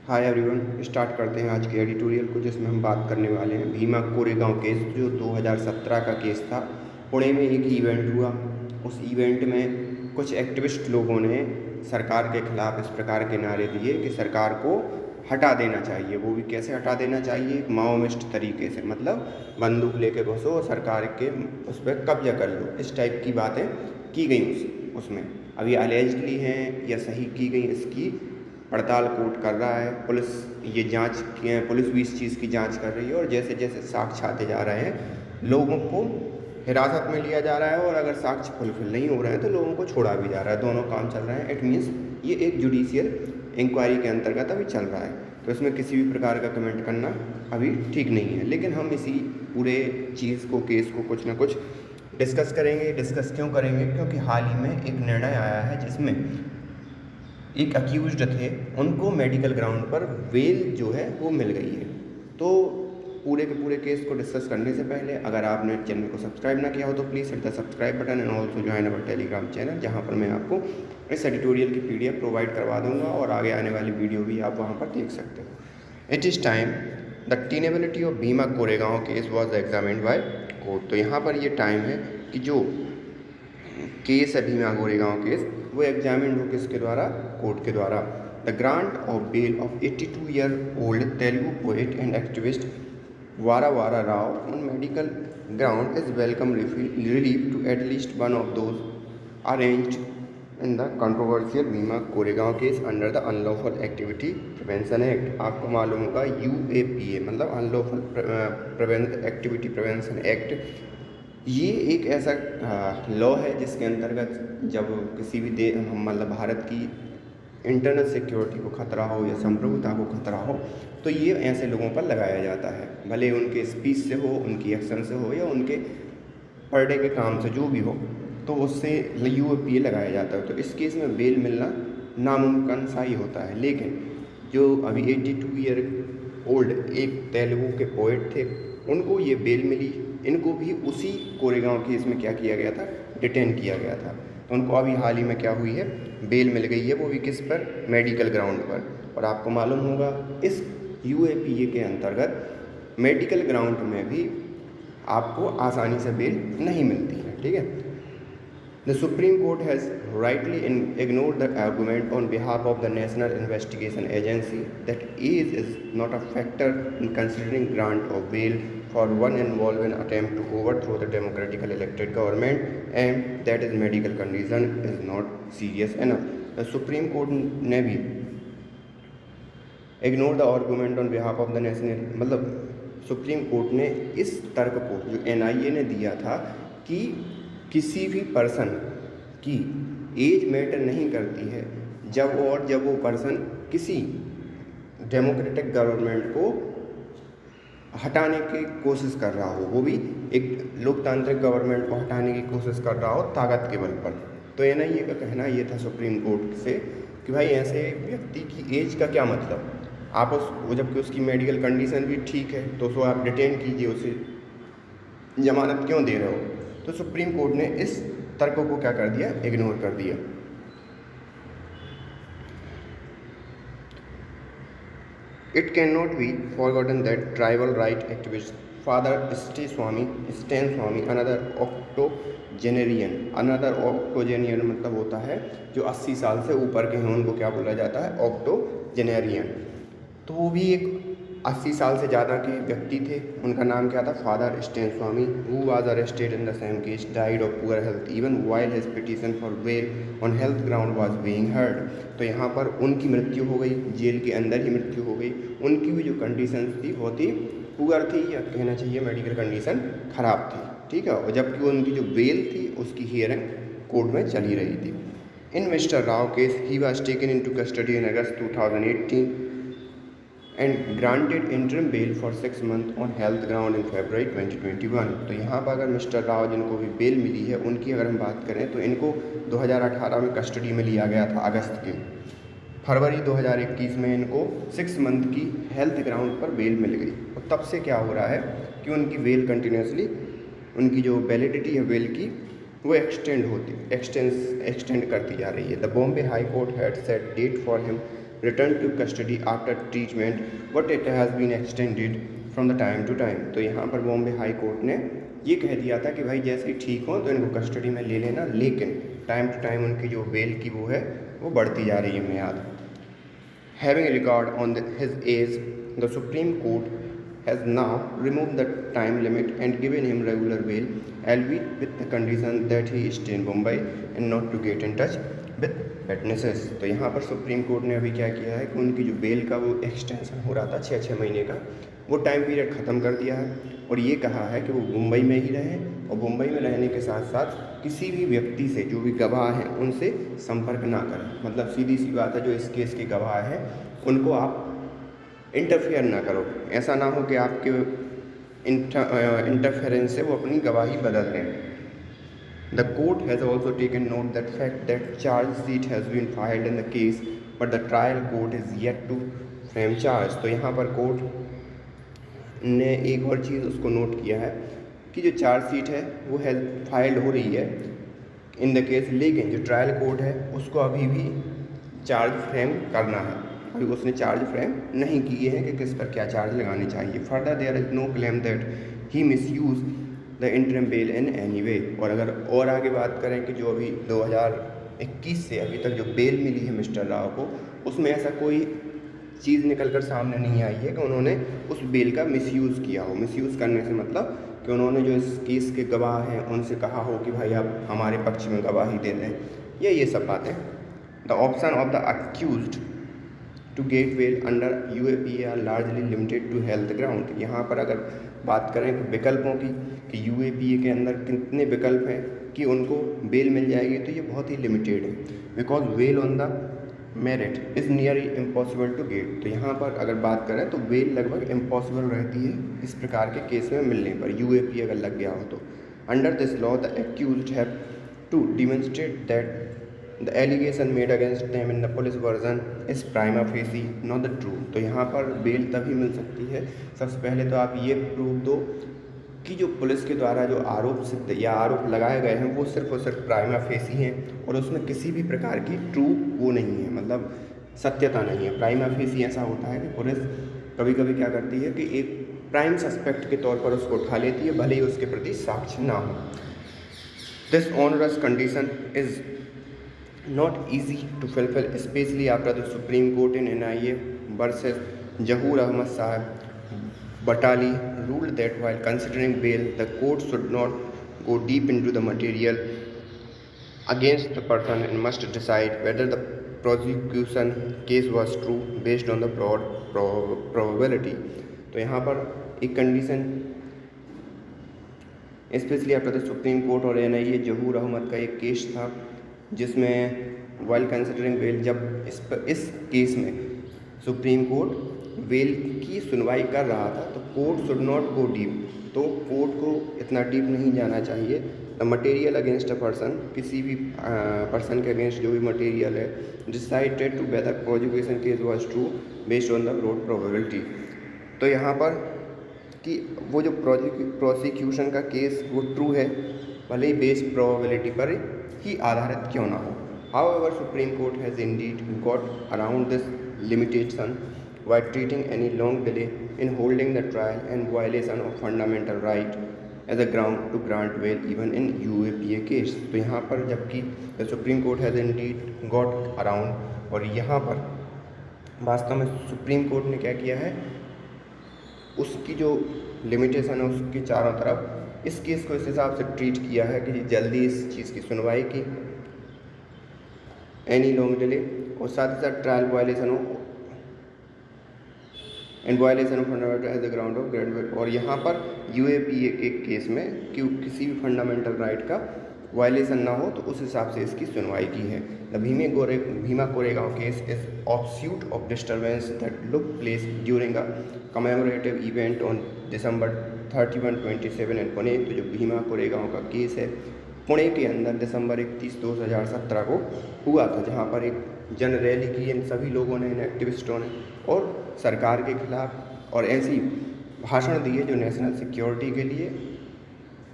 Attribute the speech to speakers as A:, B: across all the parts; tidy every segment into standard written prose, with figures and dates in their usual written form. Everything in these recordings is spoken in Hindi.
A: हाय एवरीवन, स्टार्ट करते हैं आज के एडिटोरियल को, जिसमें हम बात करने वाले हैं भीमा कोरेगांव केस। जो 2017 का केस था, पुणे में एक इवेंट हुआ। उस इवेंट में कुछ एक्टिविस्ट लोगों ने सरकार के खिलाफ इस प्रकार के नारे दिए कि सरकार को हटा देना चाहिए। वो भी कैसे हटा देना चाहिए? माओइस्ट तरीके से, मतलब बंदूक लेके घुसो और सरकार के उस पर कब्जा कर लो। इस टाइप की बातें की गई उसमें। अभी अलेजडली हैं या सही की गई, इसकी पड़ताल कोर्ट कर रहा है। पुलिस ये जांच पुलिस भी इस चीज़ की जांच कर रही है, और जैसे जैसे साक्ष्य आते जा रहे हैं लोगों को हिरासत में लिया जा रहा है, और अगर साक्ष्य फुलफिल नहीं हो रहे हैं तो लोगों को छोड़ा भी जा रहा है। दोनों काम चल रहे हैं। इट मीन्स ये एक जुडिशियल इंक्वायरी के अंतर्गत अभी चल रहा है, तो इसमें किसी भी प्रकार का कमेंट करना अभी ठीक नहीं है। लेकिन हम इसी पूरे चीज़ को, केस को कुछ ना कुछ डिस्कस करेंगे। डिस्कस क्यों करेंगे? क्योंकि हाल ही में एक निर्णय आया है जिसमें एक अक्यूज्ड थे, उनको मेडिकल ग्राउंड पर बेल जो है वो मिल गई है। तो पूरे के पूरे केस को डिस्कस करने से पहले अगर आपने चैनल को सब्सक्राइब ना किया हो तो please hit the subscribe button and also join our Telegram channel, जहां पर मैं आपको इस एडिटोरियल की PDF प्रोवाइड करवा दूंगा, और आगे आने वाली वीडियो भी आप वहां पर देख सकते हो। It is time the tenability of Bhima Koregaon case was examined by court. तो यहाँ पर ये टाइम है कि जो केस है भीमा कोरेगांव केस, वो एग्जामिन हो किसके द्वारा? कोर्ट के द्वारा। The grant of bail of 82-year-old Telugu poet and activist Vara Vara Rao on medical ground is welcome relief to at least one of those arraigned in the controversial Bhima Koregaon case under the unlawful activity prevention act. आपको मालूम होगा UAPA मतलब अनलॉफुल एक्टिविटी प्रिवेंशन एक्ट। ये एक ऐसा लॉ है जिसके अंतर्गत जब किसी भी मतलब भारत की इंटरनल सिक्योरिटी को खतरा हो या संप्रभुता को खतरा हो, तो ये ऐसे लोगों पर लगाया जाता है। भले उनके स्पीच से हो, उनकी एक्शन से हो, या उनके पर डे के काम से जो भी हो, तो उससे UAPA लगाया जाता है। तो इस केस में बेल मिलना नामुमकिन सा ही होता है। लेकिन जो अभी 82-year-old एक तेलुगु के पोएट थे, उनको ये बेल मिली। इनको भी उसी कोरेगांव केस में क्या किया गया था? डिटेन किया गया था। तो उनको अभी हाल ही में क्या हुई है? बेल मिल गई है, वो भी किस पर? मेडिकल ग्राउंड पर। और आपको मालूम होगा इस UAPA के अंतर्गत मेडिकल ग्राउंड में भी आपको आसानी से बेल नहीं मिलती है। ठीक है। The Supreme Court has rightly ignored the argument on behalf of the National Investigation Agency that age is not a factor in considering grant of bail for one involved in attempt to overthrow the democratically elected government, and that his medical condition is not serious enough. The Supreme Court ने भी ignore the argument on behalf of the national, मतलब सुप्रीम कोर्ट ने इस तर्क को जो NIA ने दिया था कि किसी भी पर्सन की एज मैटर नहीं करती है, जब वो पर्सन किसी डेमोक्रेटिक गवर्नमेंट को हटाने की कोशिश कर रहा हो, वो भी एक लोकतांत्रिक गवर्नमेंट को हटाने की कोशिश कर रहा हो ताकत के बल पर। तो NIA का कहना ये था सुप्रीम कोर्ट से कि भाई ऐसे व्यक्ति की एज का क्या मतलब? आप जबकि उसकी मेडिकल कंडीशन भी ठीक है, तो उसको आप डिटेन कीजिए, उसे जमानत क्यों दे रहे हो? तो सुप्रीम कोर्ट ने इस तर्क को क्या कर दिया? इग्नोर कर दिया। It cannot be forgotten that tribal right activist Father Stan Swamy, another octogenarian मतलब होता है जो 80 साल से ऊपर के हैं, उनको क्या बोला जाता है? ऑक्टोजेनेरियन। तो वो भी एक 80 साल से ज़्यादा के व्यक्ति थे। उनका नाम क्या था? Father Stan Swamy, who was arrested in the same case, died of poor health even while his petition for bail on health ground was being heard. तो यहाँ पर उनकी मृत्यु हो गई, जेल के अंदर ही मृत्यु हो गई। उनकी भी जो कंडीशन थी बहुत ही पुअर थी, या कहना चाहिए मेडिकल कंडीशन खराब थी। ठीक है। और जबकि उनकी जो बेल थी उसकी हियरिंग कोर्ट में चली रही थी। In Mister Rao case he was taken into custody in August 2018 and granted interim bail for 6 months on health ground in February 2021। तो यहाँ पर अगर मिस्टर राव जिनको भी बेल मिली है, उनकी अगर हम बात करें तो इनको 2018 में कस्टडी में लिया गया था अगस्त के। फरवरी 2021 में इनको 6 मंथ की हेल्थ ग्राउंड पर बेल मिल गई। और तब से क्या हो रहा है कि उनकी बेल कंटिन्यूसली, उनकी जो वैलिडिटी है बेल की, वो एक्सटेंड करती जा रही है। The Bombay High Court had set date for him return to custody after treatment but it has been extended from the time to time. तो यहाँ पर बॉम्बे हाई कोर्ट ने ये कह दिया था कि भाई जैसे ही ठीक हो तो इनको कस्टडी में ले लेना, लेकिन टाइम टू टाइम उनकी जो बेल की वो है वो बढ़ती जा रही है मियाद। Having regard on his age, the Supreme Court has now removed the time limit and given him regular bail, albeit with the condition that he stay in Mumbai and not to get in touch with witnesses। तो यहाँ पर सुप्रीम कोर्ट ने अभी क्या किया है कि उनकी जो बेल का वो एक्सटेंशन हो रहा था 6 महीने का, वो टाइम पीरियड ख़त्म कर दिया है और ये कहा है कि वो मुंबई में ही रहें और मुंबई में रहने के साथ साथ किसी भी व्यक्ति से, जो भी गवाह हैं उनसे संपर्क ना करें। मतलब सीधी सी बात है, जो इस केस के गवाह हैं उनको आप इंटरफेयर ना करो। ऐसा ना हो कि आपके इंटरफेरेंस से वो अपनी गवाही बदल दें। The court has also taken note that fact that charge sheet has been filed in the case but the trial court is yet to frame charge. तो यहाँ पर कोर्ट ने एक और चीज़ उसको नोट किया है कि जो चार्ज शीट है वो है फाइल्ड हो रही है इन द केस, लेकिन जो ट्रायल कोर्ट है उसको अभी भी चार्ज फ्रेम करना है। अभी उसने चार्ज फ्रेम नहीं किए हैं कि किस पर क्या चार्ज लगाने चाहिए। Further there is no claim that he misuse the interim bail in any way. और अगर और आगे बात करें कि जो अभी 2021 से अभी तक जो बेल मिली है मिस्टर राव को, उसमें ऐसा कोई चीज़ निकल कर सामने नहीं आई है कि उन्होंने उस बेल का मिसयूज़ किया हो। मिसयूज़ करने से मतलब कि उन्होंने जो इस केस के गवाह हैं उनसे कहा हो कि भाई आप हमारे पक्ष में गवाही दे दें, या ये सब बातें। The option of the accused to get bail under UAPA are largely limited to health ground. यहाँ पर अगर बात करें विकल्पों की कि यूएपीए के अंदर कितने विकल्प हैं कि उनको बेल मिल जाएगी, तो ये बहुत ही लिमिटेड है। Because bail on the merit is near impossible to get. तो यहाँ पर अगर बात करें तो बेल लगभग इम्पॉसिबल रहती है इस प्रकार के केस में मिलने पर, यूएपीए अगर लग गया हो तो। Under this law the accused have to demonstrate that the allegation made against them in the police version is prima facie not the true। तो यहाँ पर बेल तभी मिल सकती है, सबसे पहले तो आप ये प्रूव दो कि जो पुलिस के द्वारा जो आरोप सिद्ध या आरोप लगाए गए हैं वो सिर्फ और सिर्फ प्राइमा फेसी हैं और उसमें किसी भी प्रकार की ट्रू वो नहीं है, मतलब सत्यता नहीं है। प्राइमा फेसी ऐसा होता है कि पुलिस कभी कभी क्या करती है कि एक प्राइम सस्पेक्ट के तौर पर उसको उठा लेती है, भले ही उसके प्रति साक्ष्य ना हो। This onerous condition is not easy to fulfill, especially after the Supreme Court in NIA versus Zahoor Ahmad Sahib Batali ruled that while considering bail, the court should not go deep into the material against the person and must decide whether the prosecution case was true based on the broad probability। तो यहाँ पर एक condition specially after the Supreme court और NIA जहूर अहमद का एक केस था जिसमें वाइल कंसिडरिंग बेल, जब इस केस में सुप्रीम कोर्ट बेल की सुनवाई कर रहा था तो court should not go deep. तो कोर्ट को इतना डीप नहीं जाना चाहिए। The material against a person, किसी भी पर्सन के अगेंस्ट जो भी मटेरियल है, decided to whether prosecution case was true based on the broad probability. तो यहाँ पर कि वो जो प्रोसिक्यूशन का केस वो ट्रू है, भले ही बेस्ड प्रोबेबिलिटी पर ही आधारित क्यों ना हो। However, Supreme Court has indeed got around this limitation by treating any long delay in holding the trial and violation of fundamental right as a ground to grant bail even in UAPA case। तो यहाँ पर जबकि the Supreme Court has indeed got around, और यहाँ पर वास्तव में सुप्रीम कोर्ट ने क्या किया है, उसकी जो लिमिटेशन है उसकी चारों तरफ इस केस को इस हिसाब से ट्रीट किया है कि जल्दी इस चीज़ की सुनवाई की, एनी लॉन्ग डिले, और साथ ही साथ ट्रायल वायलेशन हो and violation of fundamental as the ground of grade. और यहाँ पर यूएपीए के केस में कि किसी भी फंडामेंटल राइट का वायलेशन ना हो तो उस हिसाब से इसकी सुनवाई की है। The Bhima Koregaon case is offshoot of disturbance that look place during a commemorative event on December 31, 27 इन पुणे। तो जो भीमा कोरेगांव का केस है पुणे के अंदर दिसंबर 31, 2017 को हुआ था, जहाँ पर एक जन रैली की इन सभी लोगों ने, इन एक्टिविस्टों ने, और सरकार के खिलाफ और ऐसी भाषण दिए जो नेशनल सिक्योरिटी के लिए,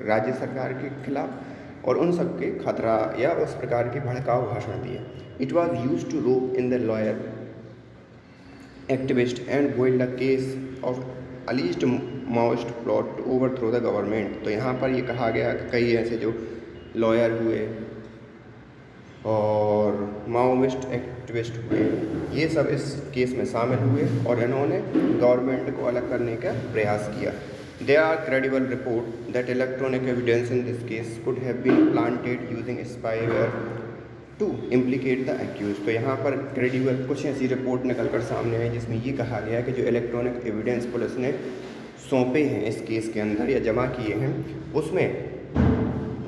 A: राज्य सरकार के खिलाफ और उन सब के खतरा या उस प्रकार के भड़काऊ भाषण दिए। It was use to rope in the lawyer activist and boiled a case of alleged Maoist plot to overthrow the government। तो यहाँ पर ये कहा गया कि कई ऐसे जो लॉयर हुए और माओविस्ट एक्टिविस्ट हुए, ये सब इस केस में शामिल हुए और इन्होंने गवर्नमेंट को अलग करने का प्रयास किया। There are credible reports that electronic evidence in this case could have been planted using spyware to implicate the accused। तो यहाँ पर क्रेडिबल कुछ ऐसी रिपोर्ट निकल कर सामने आई जिसमें ये कहा गया कि जो इलेक्ट्रॉनिक एविडेंस पुलिस ने सौंपे हैं इस केस के अंदर या जमा किए हैं, उसमें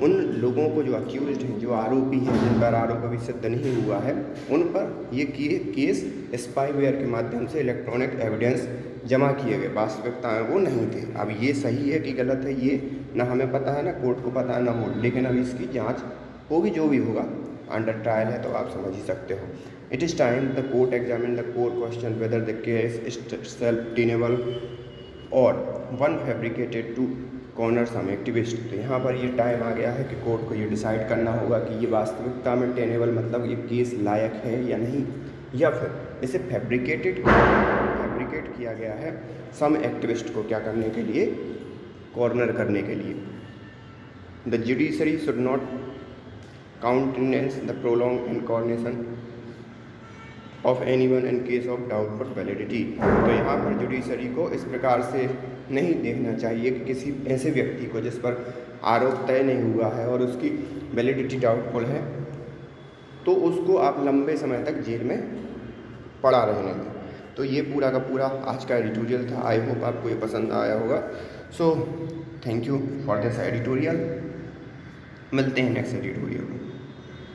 A: उन लोगों को जो अक्यूज्ड हैं, जो आरोपी हैं, जिन पर आरोप अभी सिद्ध नहीं हुआ है, उन पर ये केस स्पाईवेयर के माध्यम से इलेक्ट्रॉनिक एविडेंस जमा किए गए। वास्तविकता में वो नहीं थे। अब ये सही है कि गलत है, ये ना हमें पता है, ना कोर्ट को पता है, ना मोड, लेकिन अभी इसकी जांच होगी। जो भी होगा अंडर ट्रायल है, तो आप समझ ही सकते हो। It is time the court examine the core question whether the case is self tenable or one fabricated to corner some activist. तो यहाँ पर ये टाइम आ गया है कि कोर्ट को ये डिसाइड करना होगा कि ये वास्तविकता में टेनेबल मतलब ये केस लायक है या नहीं, या फिर इसे फैब्रिकेट किया गया है सम एक्टिविस्ट को क्या करने के लिए, कॉर्नर करने के लिए। The judiciary should not countenance the prolong incarnation of anyone in case of doubtful validity. तो यहाँ पर जुडिशरी को इस प्रकार से नहीं देखना चाहिए कि किसी ऐसे व्यक्ति को जिस पर आरोप तय नहीं हुआ है और उसकी वैलिडिटी डाउटफुल है, तो उसको आप लंबे समय तक जेल में पड़ा रहने दें। तो ये पूरा का पूरा आज का एडिटोरियल था। आई होप आपको ये पसंद आया होगा। So thank you for this editorial. मिलते हैं नेक्स्ट एडिटोरियल में।